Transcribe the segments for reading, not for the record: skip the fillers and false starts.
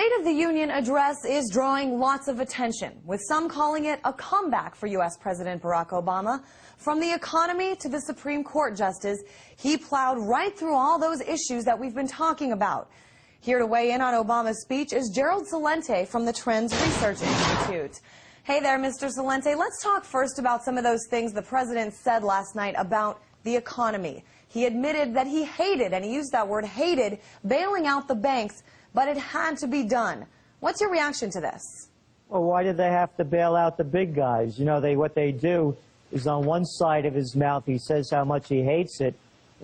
State of the Union address is drawing lots of attention, with some calling it a comeback for U.S. President Barack Obama. From the economy to the Supreme Court justice, he plowed right through all those issues that we've been talking about. Here to weigh in on Obama's speech is Gerald Celente from the Trends Research Institute. Hey there, Mr. Celente. Let's talk first about some of those things the president said last night about the economy. He admitted that he hated, and he used that word, hated, bailing out the banks, but it had to be done. What's your reaction to this? Well, why did they have to bail out the big guys? You know, what they do is on one side of his mouth he says how much he hates it,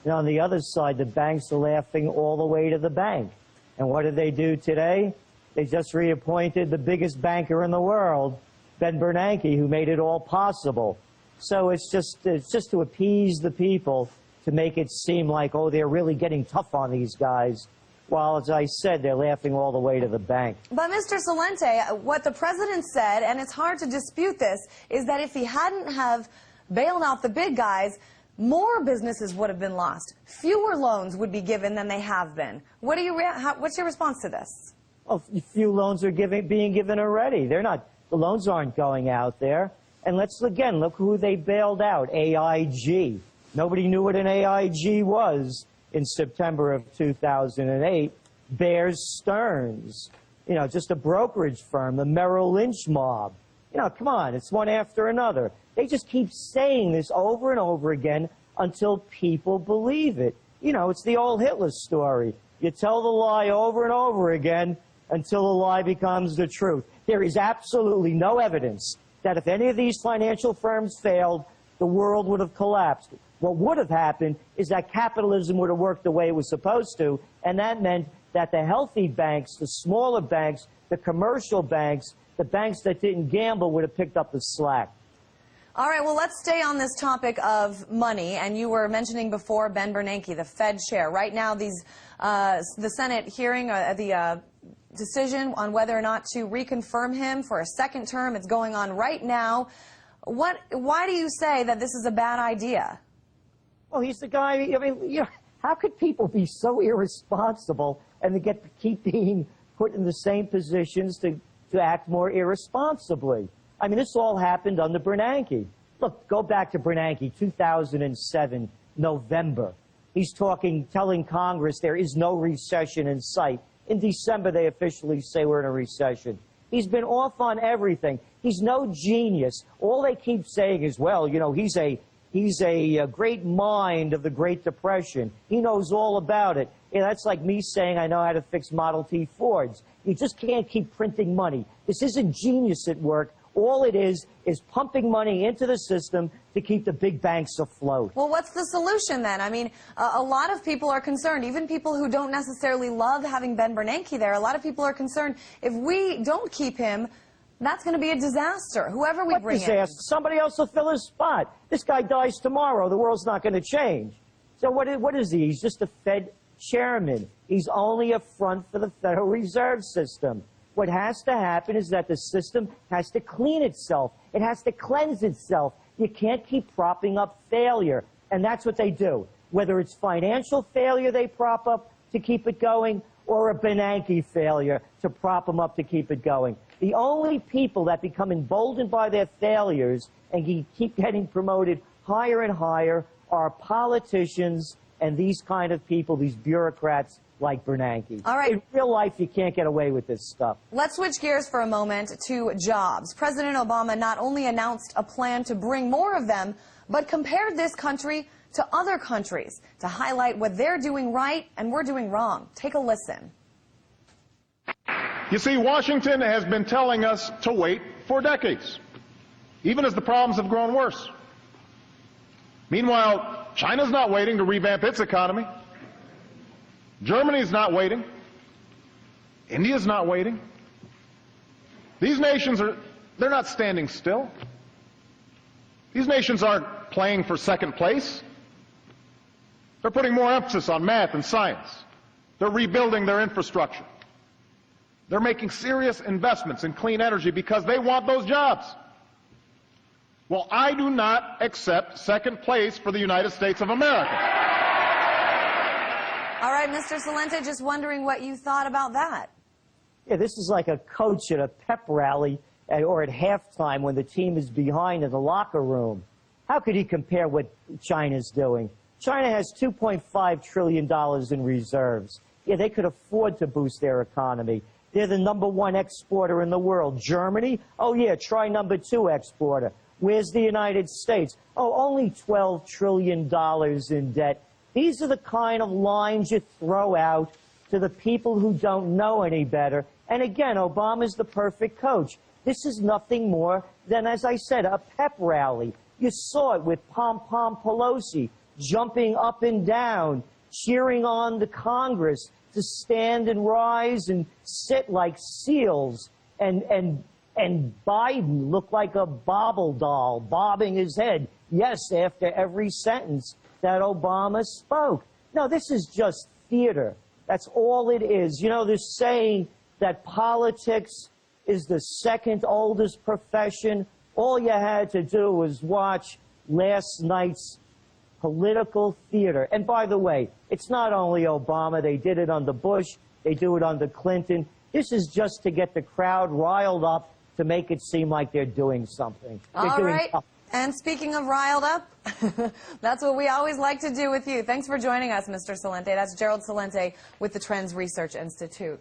and on the other side the banks are laughing all the way to the bank. And what did they do today? They just reappointed the biggest banker in the world, Ben Bernanke, who made it all possible. So it's just to appease the people, to make it seem like, oh, they're really getting tough on these guys. While, as I said, they're laughing all the way to the bank. But, Mr. Celente, what the president said, and it's hard to dispute this, is that if he hadn't have bailed out the big guys, more businesses would have been lost. Fewer loans would be given than they have been. What's your response to this? Well, few loans are being given already. They're not. The loans aren't going out there. And let's, again, look who they bailed out, AIG. Nobody knew what an AIG was in September of 2008. Bear Stearns, you know, just a brokerage firm, the Merrill Lynch mob. You know, come on, it's one after another. They just keep saying this over and over again until people believe it. You know, it's the old Hitler story. You tell the lie over and over again until the lie becomes the truth. There is absolutely no evidence that if any of these financial firms failed, the world would have collapsed. What would have happened is that capitalism would have worked the way it was supposed to, and that meant that the healthy banks, the smaller banks, the commercial banks, the banks that didn't gamble would have picked up the slack. All right, well, let's stay on this topic of money. And you were mentioning before Ben Bernanke, the Fed chair. Right now, the Senate hearing, the decision on whether or not to reconfirm him for a second term, it's going on right now. Why do you say that this is a bad idea? Well, he's the guy, I mean, you know, how could people be so irresponsible and to keep being put in the same positions to act more irresponsibly? I mean, this all happened under Bernanke. Look, go back to Bernanke, 2007, November. He's telling Congress there is no recession in sight. In December, they officially say we're in a recession. He's been off on everything. He's no genius. All they keep saying is, well, you know, he's a great mind of the Great Depression. He knows all about it. You know, that's like me saying I know how to fix Model T Fords. You just can't keep printing money. This isn't genius at work. All it is pumping money into the system to keep the big banks afloat. Well, what's the solution then? I mean, a lot of people are concerned, even people who don't necessarily love having Ben Bernanke there. A lot of people are concerned if we don't keep him, that's going to be a disaster, whoever we bring in. Somebody else will fill his spot. This guy dies tomorrow. The world's not going to change. So what is he? He's just a Fed chairman. He's only a front for the Federal Reserve System. What has to happen is that the system has to clean itself. It has to cleanse itself. You can't keep propping up failure. And that's what they do. Whether it's financial failure they prop up to keep it going, or a Bernanke failure to prop them up to keep it going. The only people that become emboldened by their failures and keep getting promoted higher and higher are politicians and these kind of people, these bureaucrats like Bernanke. All right. In real life, you can't get away with this stuff. Let's switch gears for a moment to jobs. President Obama not only announced a plan to bring more of them, but compared this country to other countries to highlight what they're doing right and we're doing wrong. Take a listen. You see, Washington has been telling us to wait for decades, even as the problems have grown worse. Meanwhile, China's not waiting to revamp its economy. Germany's not waiting. India's not waiting. These nations they're not standing still. These nations aren't playing for second place. They're putting more emphasis on math and science. They're rebuilding their infrastructure. They're making serious investments in clean energy because they want those jobs. Well, I do not accept second place for the United States of America. All right, Mr. Celente, just wondering what you thought about that. Yeah, this is like a coach at a pep rally or at halftime when the team is behind in the locker room. How could he compare what China's doing? China has $2.5 trillion in reserves. Yeah, they could afford to boost their economy. They're the #1 exporter in the world. Germany? Oh, yeah, try #2 exporter. Where's the United States? Oh, only $12 trillion in debt. These are the kind of lines you throw out to the people who don't know any better. And again, Obama's the perfect coach. This is nothing more than, as I said, a pep rally. You saw it with Pelosi jumping up and down, cheering on the Congress to stand and rise and sit like seals. And Biden looked like a Bobble doll, bobbing his head, yes, after every sentence that Obama spoke. No, this is just theater. That's all it is. You know, they're saying that politics is the second oldest profession. All you had to do was watch last night's political theater. And by the way, it's not only Obama. They did it under Bush. They do it under Clinton. This is just to get the crowd riled up to make it seem like they're doing something. All right. And speaking of riled up, that's what we always like to do with you. Thanks for joining us, Mr. Celente. That's Gerald Celente with the Trends Research Institute.